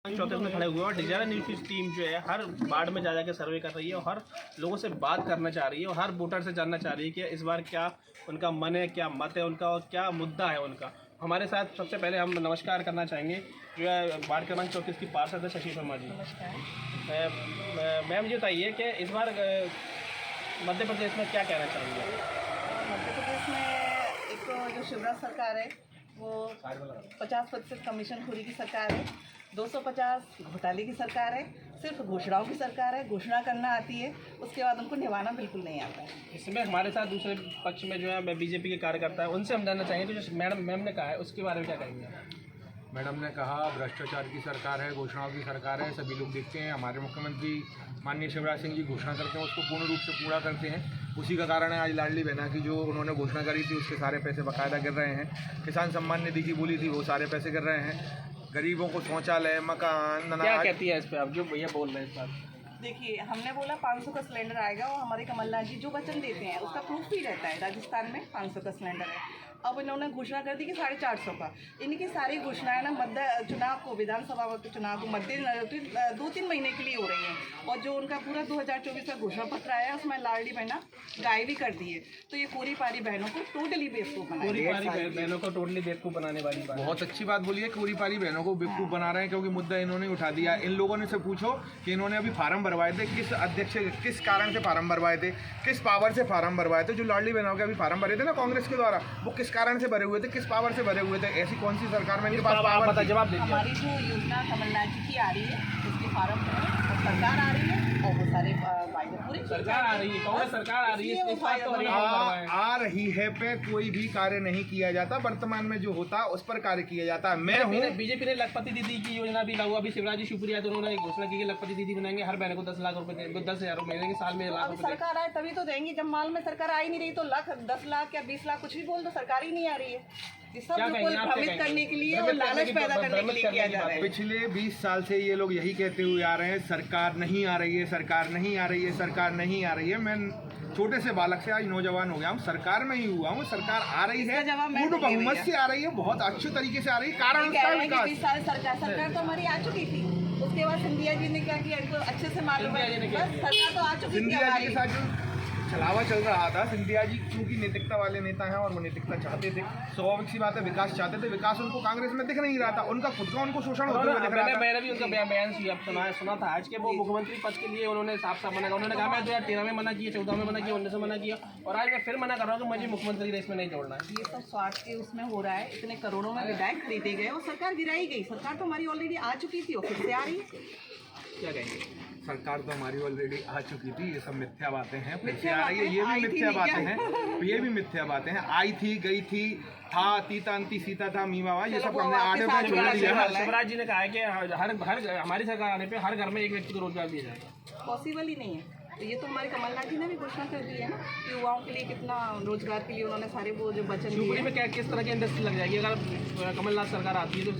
चौथे में खड़े हुए हैं और डिजारा न्यूज़ की टीम जो है हर वार्ड में जा जाकर सर्वे कर रही है और हर लोगों से बात करना चाह रही है और हर वोटर से जानना चाह रही है कि इस बार क्या उनका मन है, क्या मत है उनका और क्या मुद्दा है उनका। हमारे साथ सबसे पहले हम नमस्कार करना चाहेंगे जो है वार्ड क्रमांक 34 की पार्षद है शशि शर्मा जी। मैम ये बताइए कि इस बार मध्य प्रदेश में क्या कहना चाहेंगे? मध्य प्रदेश में एक तो जो शिवराज सरकार है वो 50% कमीशनखोरी की सरकार है, 250 घोटाले की सरकार है, सिर्फ घोषणाओं की सरकार है। घोषणा करना आती है, उसके बाद उनको निभाना बिल्कुल नहीं आता है। इसमें हमारे साथ दूसरे पक्ष में जो है बीजेपी के कार्यकर्ता है, उनसे हम जानना चाहेंगे जो मैम ने कहा है उसके बारे में क्या कहेंगे? मैडम ने कहा भ्रष्टाचार की सरकार है, घोषणाओं की सरकार है, सभी लोग देखते हैं। हमारे मुख्यमंत्री माननीय शिवराज सिंह जी घोषणा करते हैं उसको पूर्ण रूप से पूरा करते हैं। उसी का कारण है आज लाडली बहना की जो उन्होंने घोषणा करी थी उसके सारे पैसे बाकायदा गिर रहे हैं। किसान सम्मान निधि की बोली थी वो सारे पैसे गिर रहे हैं। गरीबों को शौचालय, मकान, क्या कहती है इस पर आप जो भैया बोल रहे हैं इस बार? देखिए, हमने बोला 500 का सिलेंडर आएगा और हमारे कमलनाथ जी जो वचन देते हैं उसका प्रूफ भी रहता है। राजस्थान में 500 का सिलेंडर है, अब इन्होंने घोषणा कर दी कि 450 का। इनकी सारी घोषणाएं ना मध्य चुनाव को, विधानसभा चुनाव को मध्य 2-3 महीने के लिए हो रही हैं। और जो उनका पूरा 2024 का घोषणा पत्र आया है उसमें लाडली बहना गाय भी कर दी है। तो ये कोरी पारी बहनों को टोटली बेवकूफ़ बहनों को टोटली बेवकूफ़ बनाने वाली बात। बहुत अच्छी बात बोली है। कोरी पारी बहनों को बेवकूफ़ बना रहे हैं क्योंकि मुद्दा इन्होंने उठा दिया। इन लोगों ने से पूछो कि इन्होंने अभी फार्म भरवाए थे, किस अध्यक्ष किस कारण से फार्म भरवाए थे, किस पावर से फार्म भरवाए थे। जो लाडली बहनों के अभी फार्म भरे थे ना कांग्रेस के द्वारा, वो किस कारण से भरे हुए थे, किस पावर से भरे हुए थे? ऐसी कौन सी सरकार में इनके पास पावर थी? जवाब दीजिए। हमारी जो योजना कमलनाथ जी की आ रही है उसकी फार्म सरकार आ रही है और वो सारे वायदे पूरे सरकार आ रही है, कांग्रेस सरकार आ रही है, इस बात तो आ रही है पे कोई भी कार्य नहीं किया जाता। वर्तमान में जो होता है उस पर कार्य किया जाता है। मैं हूँ बीजेपी ने लखपति दीदी की योजना भी लागू, अभी शिवराज जी शिवपुरी तो उन्होंने घोषणा की कि लखपति दीदी बनाएंगे, हर बहन को 10 लाख रुपए देंगे, 10,000 रुपए मिलेंगे साल में। अभी सरकार आए तभी तो देंगी। जब माल में सरकार आ ही नहीं रही तो लाख 10 लाख या 20 लाख कुछ भी बोल दो, सरकार ही नहीं आ रही है। ये सब बिल्कुल भ्रमित करने के लिए और लालच पैदा करने के लिए किया जा रहा है। पिछले 20 साल से ये लोग यही कहते हुए आ रहे हैं सरकार नहीं आ रही है, सरकार नहीं आ रही है, सरकार नहीं आ रही है। मैं छोटे से बालक से आज नौजवान हो गया हूँ, सरकार में ही हुआ हूँ। सरकार आ रही है, पूर्ण बहुमत से आ रही है, बहुत अच्छे तरीके से आ रही है। कारण उसका विकास। 20 साल सरकार तो हमारी आ चुकी थी, उसके बाद सिंधिया जी ने क्या किया इनको अच्छे से मालूम है। बस सरकार तो आ चुकी थी। सिंधिया जी के साथ जो छलावा चल रहा था, सिंधिया जी क्योंकि नैतिकता वाले नेता हैं और वो नैतिकता चाहते थे, स्वाभाविक सी बात है विकास चाहते थे। विकास उनको कांग्रेस में दिख नहीं रहा था, उनका खुद का उनको शोषण होता हुआ दिख रहा था। मैंने भी उनका बयान सुना था आज के। वो मुख्यमंत्री पद के लिए उन्होंने साफ साफ मना किया। उन्होंने कहा मैं 2013 में मना किया, 14 में मना किया, 19 में मना किया और आज मैं फिर मना कर रहा हूँ कि मुझे मुख्यमंत्री रेस में नहीं जोड़ना है। ये सब स्वार्थ के उसमें हो रहा है। इतने करोड़ों में विधायक खरीदे गए और सरकार गिराई गई। सरकार तो हमारी ऑलरेडी आ चुकी थी और फिर से आ रही है। क्या कहेंगे? सरकार तो हमारी ऑलरेडी आ चुकी थी, ये सब मिथ्या बातें हैं। फिर से आ रही है, ये भी मिथ्या बातें हैं, ये भी मिथ्या बातें हैं। आई थी, गई थी, था, तीता, अंति, सीता था, मीमावा, ये सब हमने आगे में छोड़ दिया। शिवराज जी ने कहा है कि हर हमारी सरकार आने पे हर घर में एक व्यक्ति को रोजगार दिया जाएगा। पॉसिबल ही नहीं है। तो ये तो हमारे कमलनाथ जी ने भी घोषणा कर दी है ना कि युवाओं के लिए कितना रोजगार के लिए उन्होंने सारे वो जो वचन शिवपुरी में क्या किस तरह की इंडस्ट्री लग जाएगी अगर कमलनाथ सरकार आती है तो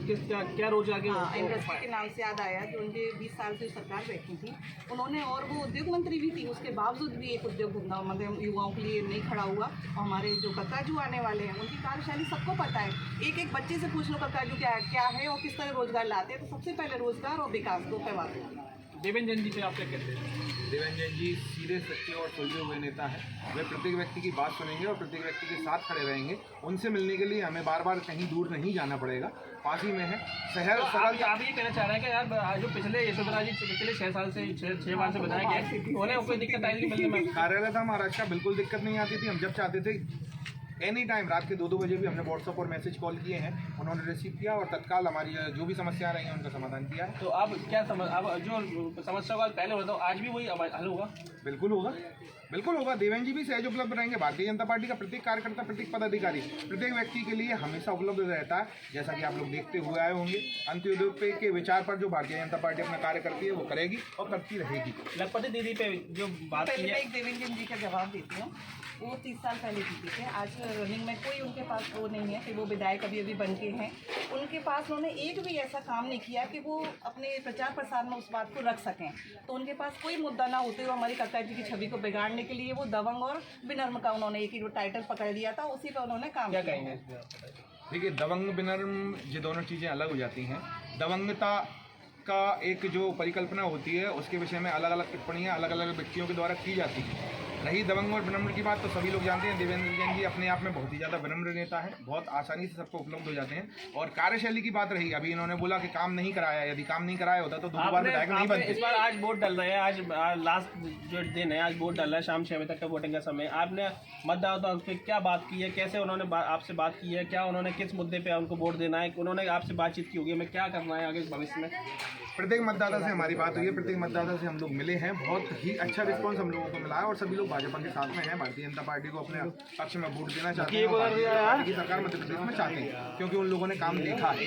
क्या रोजगार के? इंडस्ट्री के नाम से याद आया कि उनके 20 साल से सरकार बैठी थी उन्होंने, और वो उद्योग मंत्री भी थी, उसके बावजूद भी एक उद्योग धंधा मतलब युवाओं के लिए नहीं खड़ा हुआ। और हमारे जो कक्काजू आने वाले हैं उनकी कार्यशैली सबको पता है। एक एक बच्चे से पूछ लो कक्काजू क्या है और किस तरह रोजगार लाते हैं। तो सबसे पहले रोजगार और विकास दो पे बात होगी। देवेंद्र जैन जी पे आप क्या कहते हैं? देवेंद्र जैन जी सीधे, सच्चे और सुलझे हुए नेता हैं। वे प्रत्येक व्यक्ति की बात सुनेंगे और प्रत्येक व्यक्ति के साथ खड़े रहेंगे। उनसे मिलने के लिए हमें बार बार कहीं दूर नहीं जाना पड़ेगा, पास ही में है शहर। तो आप ये कहना चाह रहे हैं कि यार जो पिछले यशोधरा जी पिछले 6 साल से 6 बार से बनाया गया उन्हें कोई दिक्कत आई नहीं मिलने में? कार्यालय था महाराष्ट्र का, बिल्कुल दिक्कत नहीं आती थी। हम जब चाहते थे एनी टाइम रात के 2-2 बजे भी हमने व्हाट्सअप और मैसेज कॉल किए हैं, उन्होंने रिसीव किया और तत्काल हमारी जो भी समस्या रही हैं उनका समाधान किया है। तो अब क्या अब जो समस्या का पहले होता है आज भी वही हल होगा? बिल्कुल होगा, बिल्कुल होगा। देवेंद्र जी भी सहज उपलब्ध रहेंगे। भारतीय जनता पार्टी का प्रत्येक कार्यकर्ता, प्रत्येक पदाधिकारी, प्रत्येक व्यक्ति के लिए हमेशा उपलब्ध रहता है। जैसा कि आप लोग देखते हुए आए होंगे, अंत्योदय के विचार पर जो भारतीय जनता पार्टी अपना कार्य करती है वो करेगी और करती रहेगी। लखपति दीदी पे जो बात की है, एक देवेंद्र जी का जवाब देती हूँ। वो 30 साल पहले जीते थे। आज रनिंग में कोई उनके पास वो नहीं है कि वो विधायक अभी बन के हैं। उनके पास उन्होंने एक भी ऐसा काम नहीं किया कि वो अपने प्रचार प्रसार में उस बात को रख सकें। तो उनके पास कोई मुद्दा ना होते हुए हमारी कक्का जी की छवि को बिगाड़ने के लिए वो दबंग और विनम्र का उन्होंने एक ही टाइटल पकड़ लिया था, उसी पर उन्होंने काम क्या किया। कहेंगे? देखिए, दबंग विनम्र ये दोनों चीज़ें अलग हो जाती हैं। दबंगता का एक जो परिकल्पना होती है उसके विषय में अलग अलग टिप्पणियाँ अलग अलग व्यक्तियों के द्वारा की जाती हैं। रही दबंग और विनम्र की बात, तो सभी लोग जानते हैं देवेंद्र जैन जी अपने आप में बहुत ही ज़्यादा विनम्र नेता है, बहुत आसानी से सबको उपलब्ध हो जाते हैं। और कार्यशैली की बात रही, अभी इन्होंने बोला कि काम नहीं कराया, यदि काम नहीं कराया होता तो दोबारा विधायक नहीं बनते। इस बार आज वोट डल रहे हैं, आज लास्ट जो दिन है, आज वोट डल रहा है, शाम 6 बजे तक का वोटिंग का समय। आपने मतदाताओं से क्या बात की है, कैसे उन्होंने आपसे बात की है, क्या उन्होंने किस मुद्दे पे उनको वोट देना है, उन्होंने आपसे बातचीत की होगी, हमें क्या करना है आगे भविष्य में? प्रत्येक मतदाता से हमारी बात हुई है, प्रत्येक मतदाता से हम लोग मिले हैं, बहुत ही अच्छा रिस्पॉन्स हम लोगों को मिला है और सभी लोग भाजपा के साथ में हैं, भारतीय जनता पार्टी को अपने पक्ष में वोट देना चाहते हैं, भारतीय जनता पार्टी की सरकार मध्य प्रदेश में चाहते हैं क्योंकि उन लोगों ने काम देखा है।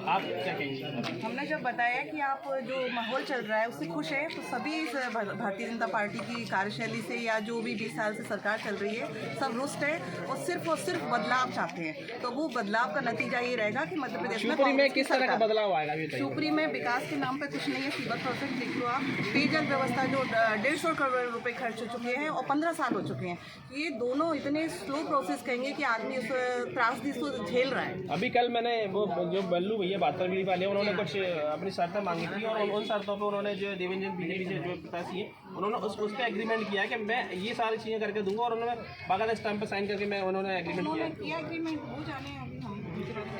आप क्या कहेंगे? हमने जब बताया कि आप जो माहौल चल रहा है उससे खुश है, तो सभी इस भारतीय जनता पार्टी की कार्यशैली से या जो भी 20 साल से सरकार चल रही है सब रुष्ट है और सिर्फ बदलाव चाहते हैं। तो वो बदलाव का नतीजा ये रहेगा कि मध्य प्रदेश में किस तरह का बदलाव आएगा? शिवपुरी में विकास के नाम पे कुछ नहीं है, सीवर प्रोजेक्ट देख लो आप, पेयजल व्यवस्था जो 150 करोड़ रुपए खर्च हो चुके हैं और 15 साल हो चुके हैं। ये दोनों इतने स्लो प्रोसेस कहेंगे कि आदमी उस त्रासदी को झेल रहा है। अभी कल मैंने वो जो बल्लू भैया बातरवीर वाले उन्होंने कुछ अपनी शर्तें मांगी थी और उन शर्तों पर उन्होंने जो देवेंद्र बीजेपी से जो प्रत्याशी है उन्होंने उस पर एग्रीमेंट किया है कि मैं ये सारी चीज़ें करके दूंगा और उन्होंने बाकायदा स्टैम्प पे साइन करके मैं उन्होंने एग्रीमेंट किया। एग्रीमेंट हो जाने अभी हम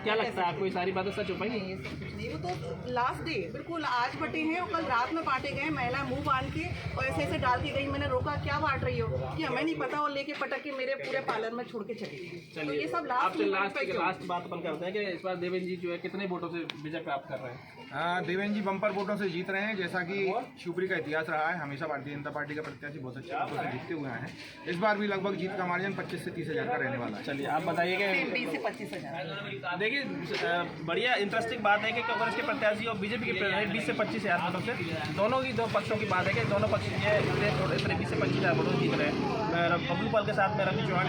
क्या लगता है आपको ये सारी बातें सच हो पाएंगी? ये सब कुछ नहीं, वो तो लास्ट डे बिल्कुल आज बटे हैं और कल रात में बांटे गए। महिला मुंह बांध के और ऐसे ऐसे डाल के गई, मैंने रोका क्या बांट रही हो कि हमें नहीं पता, और लेके पटक के मेरे पूरे पार्लर में छोड़ के चली गई। तो ये सब लास्ट बात अपन करते हैं कि इस बार देवेंद्र जी जो है कितने वोटों से विजय प्राप्त कर रहे हैं? देवेंद्र जी बम्पर वोटों से जीत रहे हैं, जैसा कि शिवपुरी का इतिहास रहा है, हमेशा भारतीय जनता पार्टी का प्रत्याशी बहुत अच्छे वोटों से जीतते हुए हैं। इस बार भी लगभग जीत का मार्जिन 25 से 30 हज़ार का रहने वाला है। चलिए आप बताइए कि 20 से 25 हज़ार। देखिए बढ़िया इंटरेस्टिंग बात है कि कांग्रेस के प्रत्याशी और बीजेपी के प्रत्याशी 20 से 25 हज़ार वोटों से दोनों की दो पक्षों की बात है कि दोनों पक्ष ये इतने 20 से 25 हज़ार वोटों जीत रहे हैं। मैं बबलू पाल के साथ में रवि चौहान,